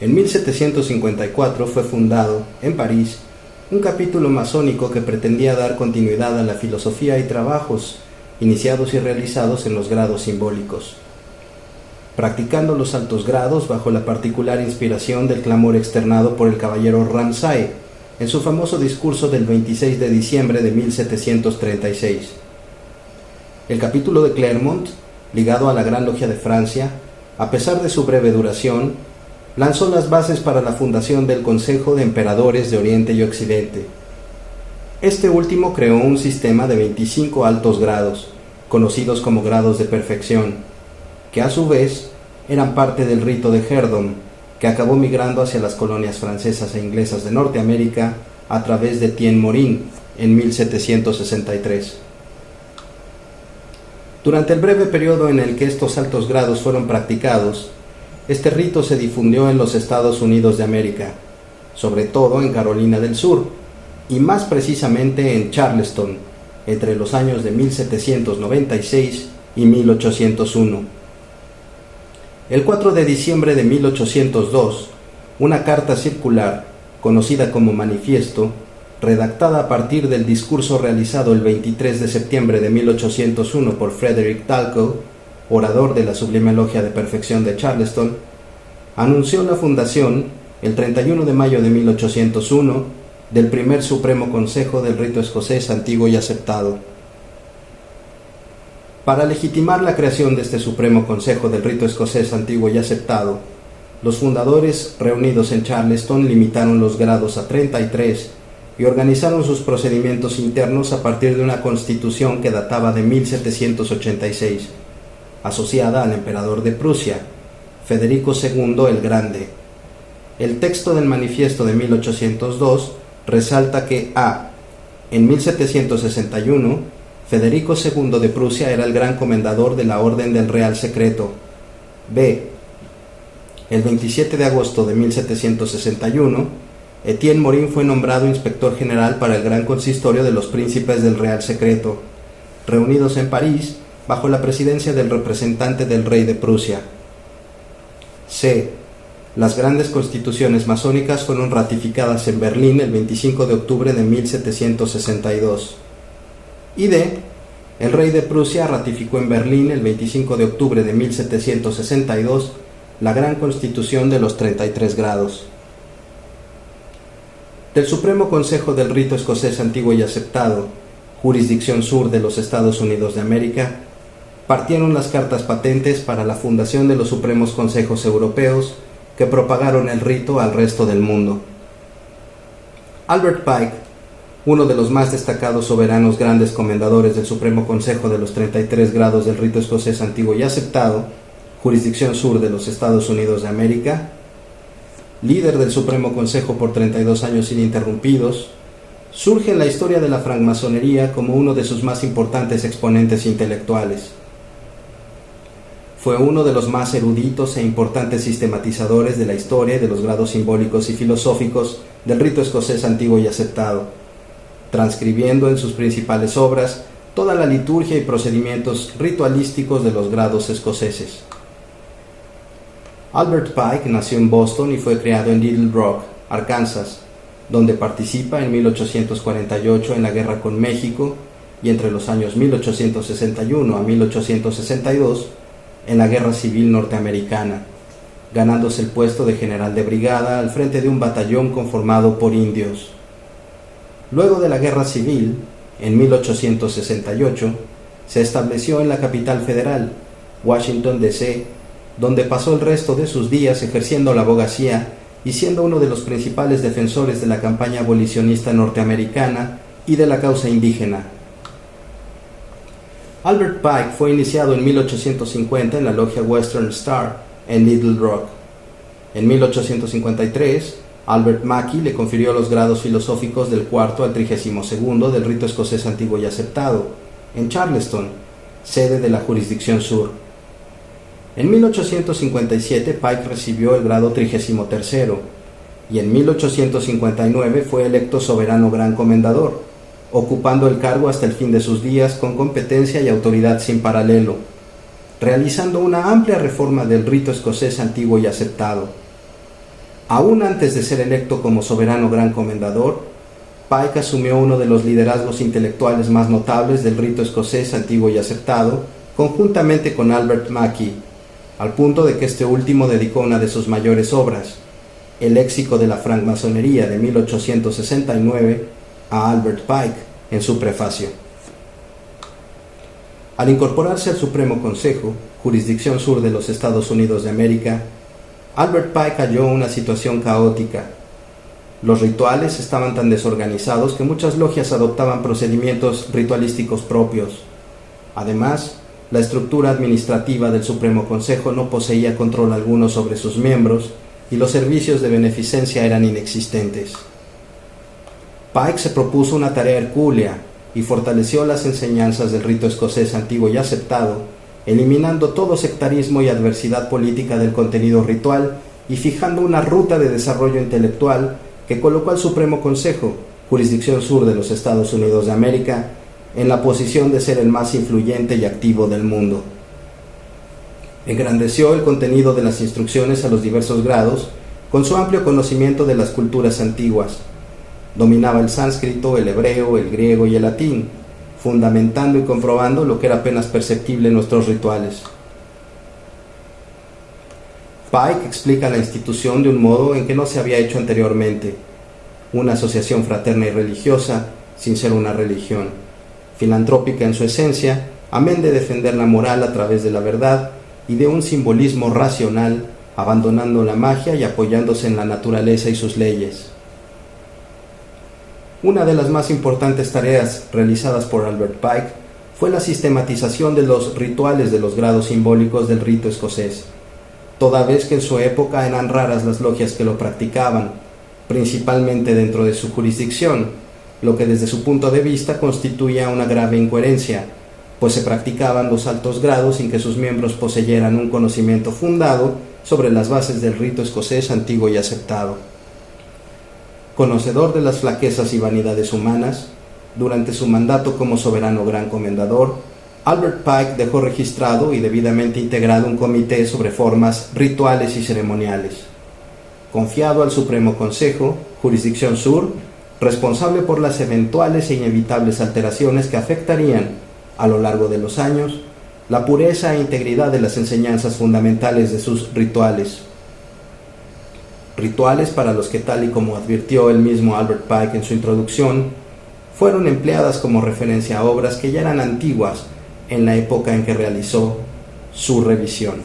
En 1754 fue fundado, en París, un capítulo masónico que pretendía dar continuidad a la filosofía y trabajos iniciados y realizados en los grados simbólicos, practicando los altos grados bajo la particular inspiración del clamor externado por el caballero Ramsay en su famoso discurso del 26 de diciembre de 1736. El capítulo de Clermont, ligado a la Gran Logia de Francia, a pesar de su breve duración, lanzó las bases para la fundación del Consejo de Emperadores de Oriente y Occidente. Este último creó un sistema de 25 altos grados, conocidos como grados de perfección, que a su vez eran parte del rito de Herdom, que acabó migrando hacia las colonias francesas e inglesas de Norteamérica a través de Tien-Morin en 1763. Durante el breve periodo en el que estos altos grados fueron practicados, este rito se difundió en los Estados Unidos de América, sobre todo en Carolina del Sur, y más precisamente en Charleston, entre los años de 1796 y 1801. El 4 de diciembre de 1802, una carta circular, conocida como Manifiesto, redactada a partir del discurso realizado el 23 de septiembre de 1801 por Frederick Talcott, orador de la Sublime Logia de Perfección de Charleston, anunció la fundación, el 31 de mayo de 1801, del primer Supremo Consejo del Rito Escocés Antiguo y Aceptado. Para legitimar la creación de este Supremo Consejo del Rito Escocés Antiguo y Aceptado, los fundadores reunidos en Charleston limitaron los grados a 33 y organizaron sus procedimientos internos a partir de una constitución que databa de 1786, asociada al emperador de Prusia, Federico II el Grande. El texto del manifiesto de 1802 resalta que a. En 1761, Federico II de Prusia era el gran comendador de la Orden del Real Secreto. b. El 27 de agosto de 1761, Etienne Morin fue nombrado inspector general para el Gran Consistorio de los Príncipes del Real Secreto, reunidos en París bajo la presidencia del representante del rey de Prusia. C. Las grandes constituciones masónicas fueron ratificadas en Berlín el 25 de octubre de 1762. Y D. El rey de Prusia ratificó en Berlín el 25 de octubre de 1762 la Gran Constitución de los 33 grados. Del Supremo Consejo del Rito Escocés Antiguo y Aceptado, jurisdicción sur de los Estados Unidos de América, partieron las cartas patentes para la fundación de los Supremos Consejos Europeos que propagaron el rito al resto del mundo. Albert Pike, uno de los más destacados soberanos grandes comendadores del Supremo Consejo de los 33 grados del Rito Escocés Antiguo y Aceptado, jurisdicción sur de los Estados Unidos de América, líder del Supremo Consejo por 32 años ininterrumpidos, surge en la historia de la francmasonería como uno de sus más importantes exponentes intelectuales. Fue uno de los más eruditos e importantes sistematizadores de la historia y de los grados simbólicos y filosóficos del rito escocés antiguo y aceptado, transcribiendo en sus principales obras toda la liturgia y procedimientos ritualísticos de los grados escoceses. Albert Pike nació en Boston y fue criado en Little Rock, Arkansas, donde participa en 1848 en la guerra con México y entre los años 1861 a 1862 en la Guerra Civil Norteamericana, ganándose el puesto de general de brigada al frente de un batallón conformado por indios. Luego de la Guerra Civil, en 1868, se estableció en la capital federal, Washington, D.C., donde pasó el resto de sus días ejerciendo la abogacía y siendo uno de los principales defensores de la campaña abolicionista norteamericana y de la causa indígena. Albert Pike fue iniciado en 1850 en la logia Western Star, en Little Rock. En 1853, Albert Mackey le confirió los grados filosóficos del cuarto al 32º del rito escocés antiguo y aceptado, en Charleston, sede de la jurisdicción sur. En 1857, Pike recibió el grado 33º, y en 1859 fue electo soberano gran comendador, ocupando el cargo hasta el fin de sus días con competencia y autoridad sin paralelo, realizando una amplia reforma del rito escocés antiguo y aceptado. Aún antes de ser electo como soberano gran comendador, Pike asumió uno de los liderazgos intelectuales más notables del rito escocés antiguo y aceptado, conjuntamente con Albert Mackey, al punto de que este último dedicó una de sus mayores obras, el Léxico de la Francmasonería de 1869, a Albert Pike en su prefacio. Al incorporarse al Supremo Consejo, jurisdicción sur de los Estados Unidos de América, Albert Pike halló una situación caótica. Los rituales estaban tan desorganizados que muchas logias adoptaban procedimientos ritualísticos propios. Además, la estructura administrativa del Supremo Consejo no poseía control alguno sobre sus miembros y los servicios de beneficencia eran inexistentes. Pike se propuso una tarea hercúlea y fortaleció las enseñanzas del rito escocés antiguo y aceptado, eliminando todo sectarismo y adversidad política del contenido ritual y fijando una ruta de desarrollo intelectual que colocó al Supremo Consejo, jurisdicción sur de los Estados Unidos de América, en la posición de ser el más influyente y activo del mundo. Engrandeció el contenido de las instrucciones a los diversos grados con su amplio conocimiento de las culturas antiguas. Dominaba el sánscrito, el hebreo, el griego y el latín, fundamentando y comprobando lo que era apenas perceptible en nuestros rituales. Pike explica la institución de un modo en que no se había hecho anteriormente: una asociación fraterna y religiosa, sin ser una religión, filantrópica en su esencia, amén de defender la moral a través de la verdad y de un simbolismo racional, abandonando la magia y apoyándose en la naturaleza y sus leyes. Una de las más importantes tareas realizadas por Albert Pike fue la sistematización de los rituales de los grados simbólicos del rito escocés, toda vez que en su época eran raras las logias que lo practicaban, principalmente dentro de su jurisdicción, lo que desde su punto de vista constituía una grave incoherencia, pues se practicaban los altos grados sin que sus miembros poseyeran un conocimiento fundado sobre las bases del rito escocés antiguo y aceptado. Conocedor de las flaquezas y vanidades humanas, durante su mandato como soberano gran comendador, Albert Pike dejó registrado y debidamente integrado un comité sobre formas, rituales y ceremoniales, confiado al Supremo Consejo, jurisdicción sur, responsable por las eventuales e inevitables alteraciones que afectarían, a lo largo de los años, la pureza e integridad de las enseñanzas fundamentales de sus rituales. Rituales para los que, tal y como advirtió el mismo Albert Pike en su introducción, fueron empleadas como referencia a obras que ya eran antiguas en la época en que realizó su revisión.